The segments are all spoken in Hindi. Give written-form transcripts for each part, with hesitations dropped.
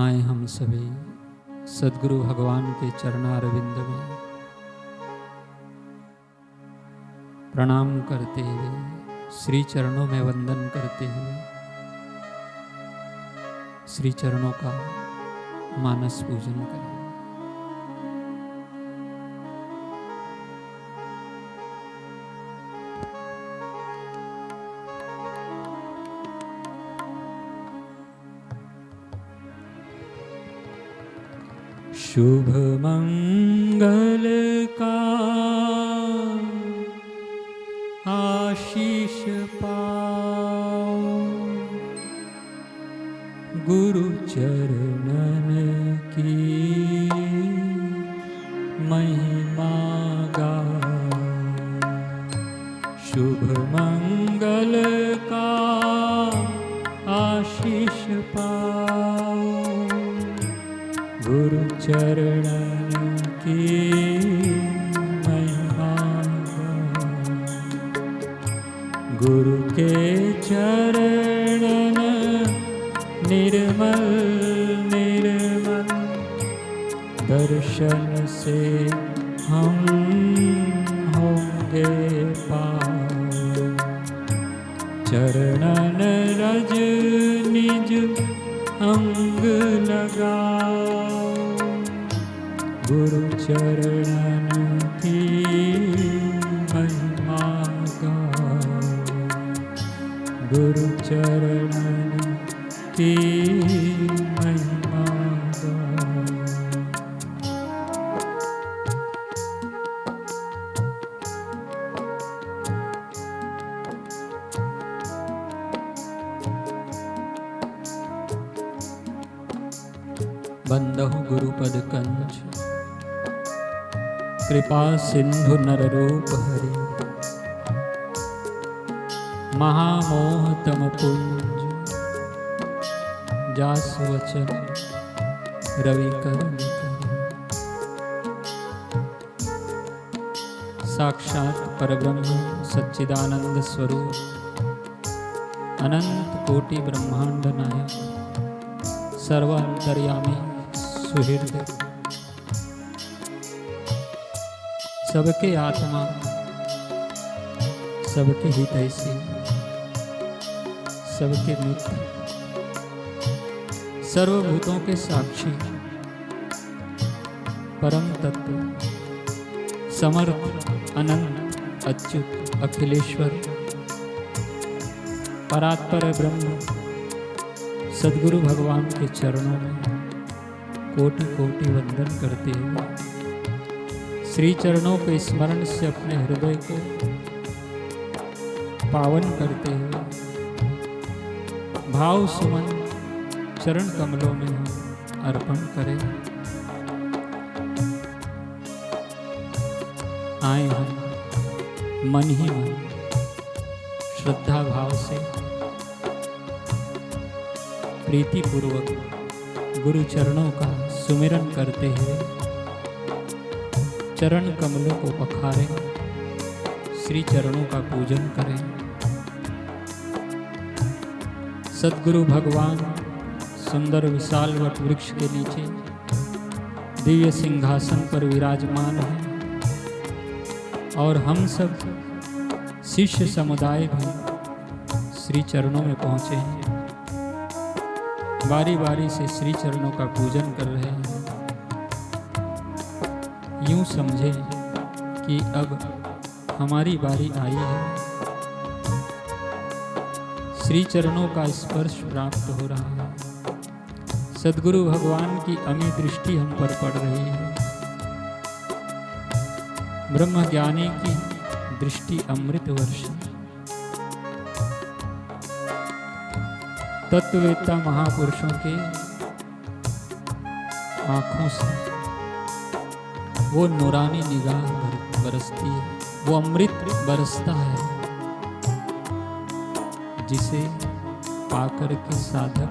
आए हम सभी सद्गुरु भगवान के चरणारविंद में प्रणाम करते हुए, श्री चरणों में वंदन करते हुए श्री चरणों का मानस पूजन करें। शुभ मंगल का आशीष पाओ, गुरु चरणन की महिमा गाओ। शुभ मंगल का आशीष पाओ, गुरु चरणन की महिमा गाओ। गुरु के चरणन निर्मल निर्मल, दर्शन से हम होंगे पार। चरणन रज निज अंग लगाओ, गुरु चरणन की महिमा गाओ। गुरु चरणन की महिमा गाओ। बंदहु गुरुपद कंज, कृपा सिंधु नररूप हरि। महामोह तम पुंज, जास वचन रवि कर। साक्षात परब्रह्म सच्चिदानंद स्वरूप, अनंत कोटि ब्रह्मांड नायक, सर्वांतर्यामी सुहृद, सबके आत्मा सबके हितैषी, सबके मित्र, सर्वभूतों के साक्षी, परम तत्व, समर्थ, अनंत, अच्युत, अखिलेश्वर, परात्पर ब्रह्म सद्गुरु भगवान के चरणों में कोटि कोटि वंदन करते हुए, श्री चरणों के स्मरण से अपने हृदय को पावन करते हुए, भाव सुमन चरण कमलों में हम अर्पण करें। आए हम मन ही मन श्रद्धा भाव से प्रीति पूर्वक गुरु चरणों का सुमिरन करते हुए चरण कमलों को पखारें, श्री चरणों का पूजन करें। सद्गुरु भगवान सुंदर विशाल वट वृक्ष के नीचे दिव्य सिंहासन पर विराजमान हैं और हम सब शिष्य समुदाय भी श्री चरणों में पहुँचे हैं। बारी बारी से श्री चरणों का पूजन कर रहे हैं। यूं समझे कि अब हमारी बारी आई है। श्री चरणों का स्पर्श प्राप्त हो रहा है। सद्गुरु भगवान की अमी दृष्टि हम पर पड़ रही है। ब्रह्म ज्ञानी की दृष्टि अमृत वर्षा। तत्ववेत्ता महापुरुषों के आंखों से वो नूरानी निगाह बरसती है, वो अमृत बरसता है जिसे पाकर के साधक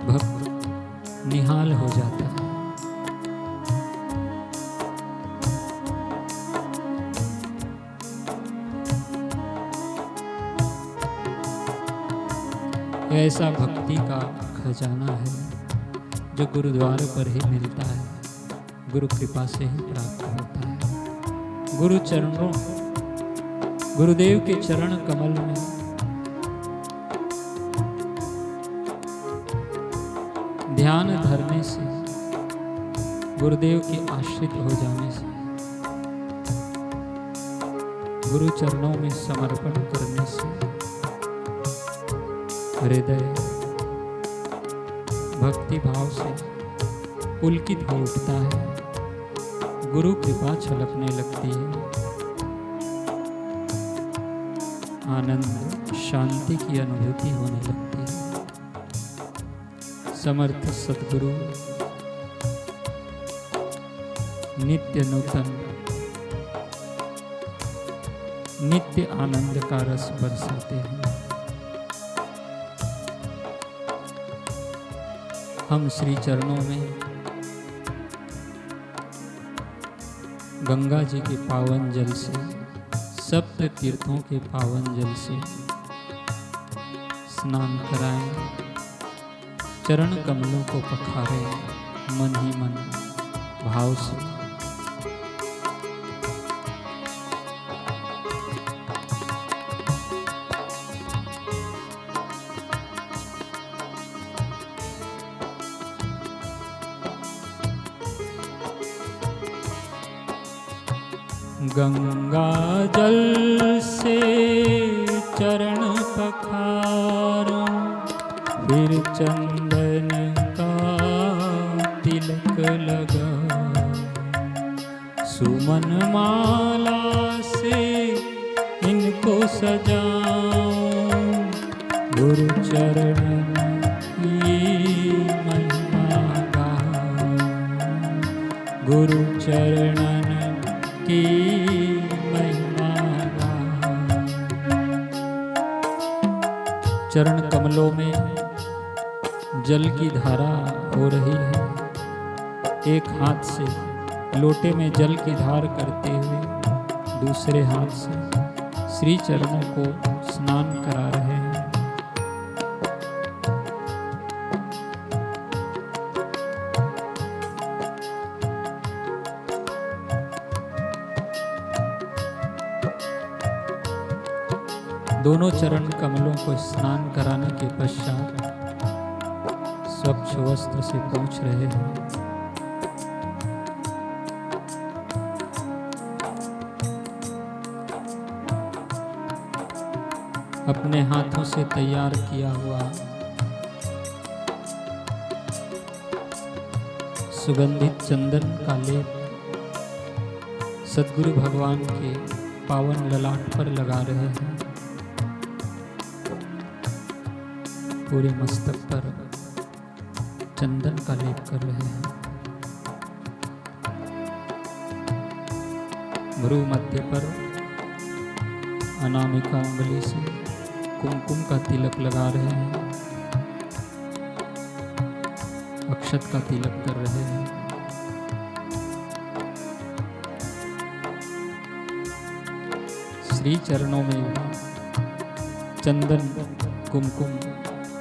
भक्त निहाल हो जाता है। ऐसा भक्ति का खजाना है जो गुरुद्वारे पर ही मिलता है, गुरु कृपा से ही प्राप्त होता है। गुरु चरणों, गुरुदेव के चरण कमल में ध्यान धरने से, गुरुदेव के आश्रित हो जाने से, गुरु चरणों में समर्पण करने से हृदय भक्ति भाव से पुलकित हो उठता है। गुरु कृपा छलकने लगती है। आनंद शांति की अनुभूति होने लगती है। समर्थ सद्गुरु नित्य नूतन, नित्य आनंद का रस बरसाते हैं। हम श्री चरणों में गंगा जी के पावन जल से, सप्त तीर्थों के पावन जल से स्नान कराएं, चरण कमलों को पखारें मन ही मन भाव से। गंगा जल से चरण पखारो, फिर चंदन का तिलक लगा, सुमन माला से इनको सजाऊं, गुरु चरण की महिमा गाऊं, गुरु चरणन की महिमा गाऊं। चरण कमलों में जल की धारा हो रही है। एक हाथ से लोटे में जल की धार करते हुए दूसरे हाथ से श्री चरणों को स्नान करा रहे हैं। दोनों चरण कमलों को स्नान कराने के पश्चात स्वच्छ वस्त्र से पोंछ रहे हैं। अपने हाथों से तैयार किया हुआ सुगंधित चंदन का लेप सद्गुरु भगवान के पावन ललाट पर लगा रहे हैं। पूरे मस्तक पर चंदन का लेप कर रहे हैं। भ्रू मध्य पर अनामिका उंगली से कुमकुम का तिलक लगा रहे हैं। अक्षत का तिलक कर रहे हैं। श्री चरणों में चंदन कुमकुम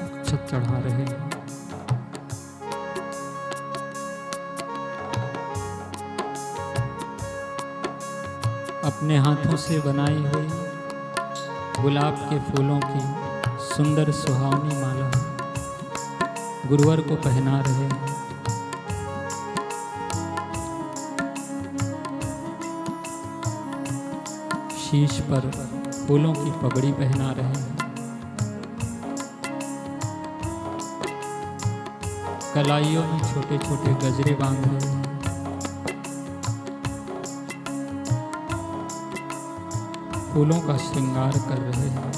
अक्षत चढ़ा रहे हैं। अपने हाथों से बनाई हुई गुलाब के फूलों की सुंदर सुहावनी माला गुरुवर को पहना रहे हैं। शीश पर फूलों की पगड़ी पहना रहे हैं। कलाइयों में छोटे छोटे गजरे बांध रहे हैं। फूलों का श्रृंगार कर रहे हैं।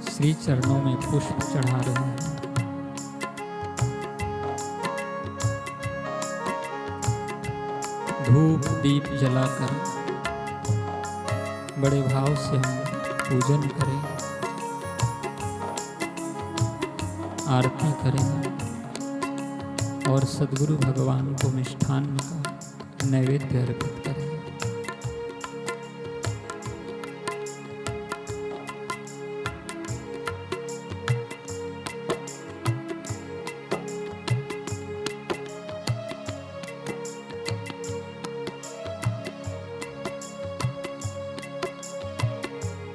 श्री चरणों में पुष्प चढ़ा रहे हैं। धूप दीप जलाकर बड़े भाव से हम पूजन करें, आरती करें और सद्गुरु भगवान को मिष्ठान्न का नैवेद्य अर्पित करें।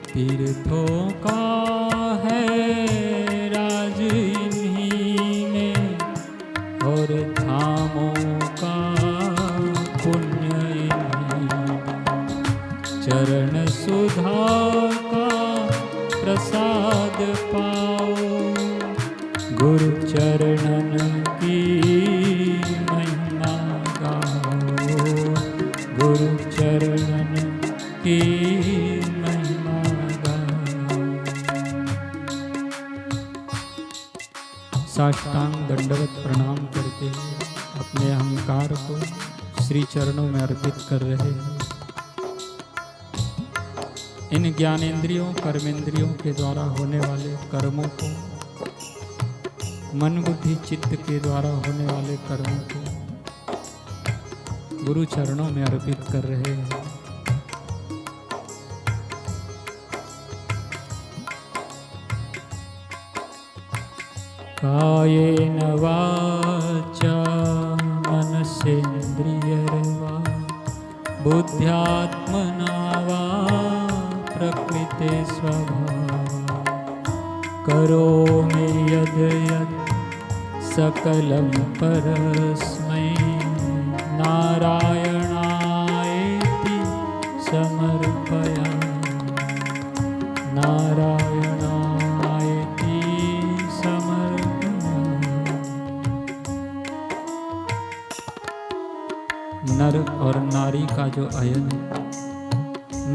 तीर्थों का है राज इन्हीं में, और धामों का पुण्य इन्हीं में। चरण सुधा का प्रसाद पाओ, गुरु चरणन की महिमा गाओ, गुरु चरणन की महिमा गाओ। साष्टांग दंडवत प्रणाम करते हुए अपने अहंकार को श्री चरणों में अर्पित कर रहे हैं। इन ज्ञानेंद्रियों कर्मेंद्रियों के द्वारा होने वाले कर्मों को, मन बुद्धि चित्त के द्वारा होने वाले कर्मों को गुरु चरणों में अर्पित कर रहे हैं। कायेन वाचा मनसेन्द्रियर्वा बुद्ध्यात्मना वा प्रकृते स्वभाव, करोमि यद् यत् सकलं परस्मै नारायणायेति समर्पयामि, नारायणायेति समर्पयामि। नर और नारी का जो अयन है,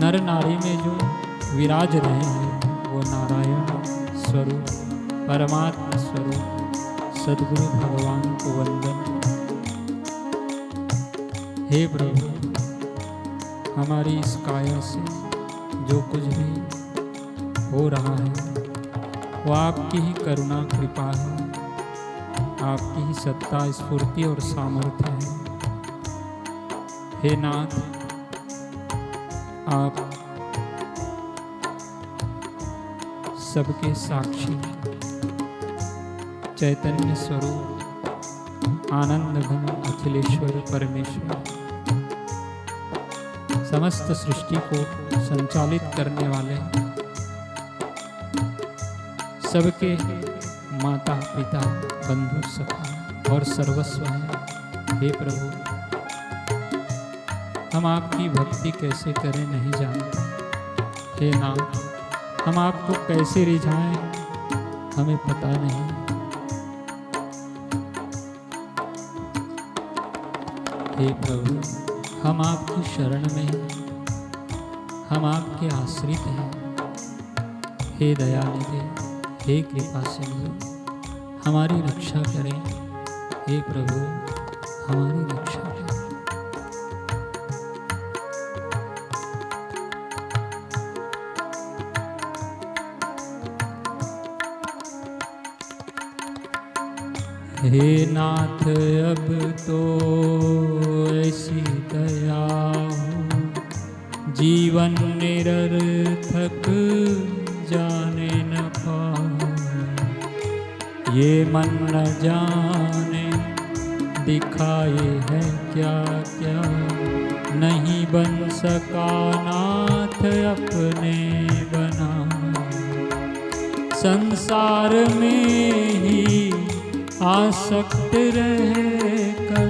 नर नारी में जो विराज रहे हैं वो नारायण स्वरूप परमात्मा स्वरूप सद्गुरु भगवान को वंदन। हे प्रभु, हमारी इस काया से जो कुछ भी हो रहा है वो आपकी ही करुणा कृपा है, आपकी ही सत्ता स्फूर्ति और सामर्थ्य है। हे नाथ, आप सबके साक्षी चैतन्य स्वरूप आनंद घन अखिलेश्वर परमेश्वर, समस्त सृष्टि को संचालित करने वाले, सबके माता पिता बंधु सखा और सर्वस्व हैं। हे प्रभु, हम आपकी भक्ति कैसे करें नहीं जानते। हे नाथ, हम आपको कैसे रिझाएं हमें पता नहीं। हे प्रभु, हम आपकी शरण में हैं, हम आपके आश्रित हैं। हे दयानिधि, हे कृपा सिंधु, हमारी रक्षा करें। हे प्रभु, हमारी रक्षा करें। हे नाथ, अब तो ऐसी दया हो, जीवन निरर्थक जाने न पाए। ये मन न जाने दिखाए है क्या क्या, नहीं बन सका नाथ अपने बना। संसार में ही आसक्त रहकर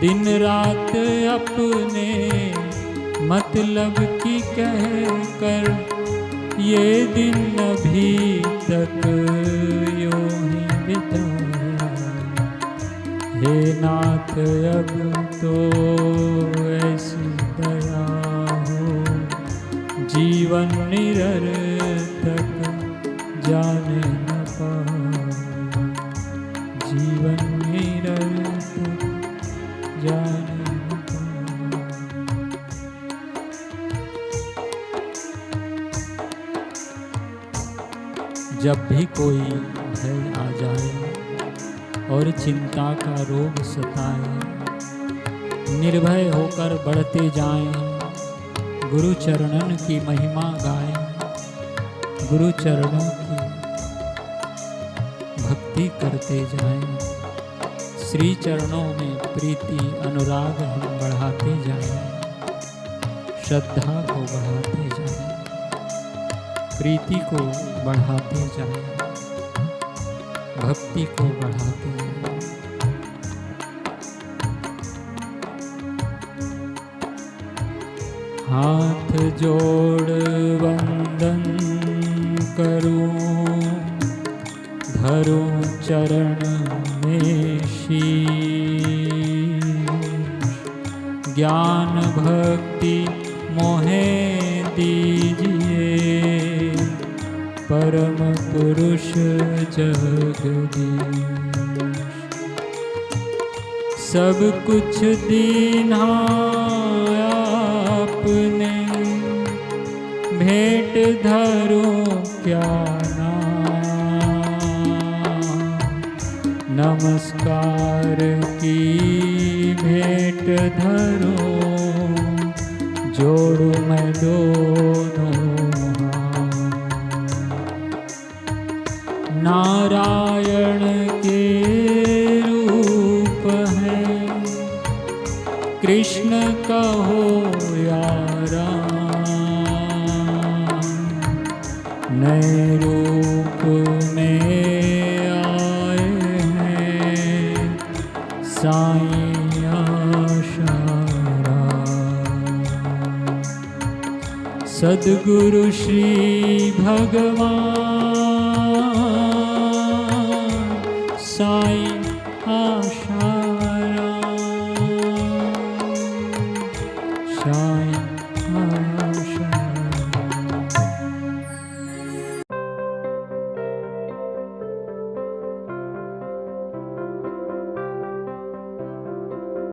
दिन रात अपने मतलब की कहकर, ये दिन अभी तक यूं ही बिताया। हे नाथ, अब तो ऐसी दया हो, जीवन निरर्थक जाने न पाए। जीवन निरर्थक जाने न पाए। जब भी कोई भय आ जाए और चिंता का रोग सताए, निर्भय होकर बढ़ते जाएं, गुरु चरणन की महिमा गाएं, गुरु चरणों की भक्ति करते जाएं, श्री चरणों में प्रीति अनुराग हम बढ़ाते जाएं, श्रद्धा को बढ़ाते जाएं। प्रीति को बढ़ाते जाएं, भक्ति को बढ़ाते जाएं। हाथ जोड़ वंदन करूं, धरूं चरण में शीश, ज्ञान भक्ति मोहे दीजिए, परम पुरुष जगदीश। सब कुछ दीना आपने, भेंट धरूं क्या नाम, नमस्कार की भेंट धरूं, जोड़ू मैं दोनों हाथ। नारायण के रूप है, कृष्ण कहो या राम, नए रूप में आए हैं साईं आशाराम। सद्गुरु श्री भगवान साईं आशाराम, साईं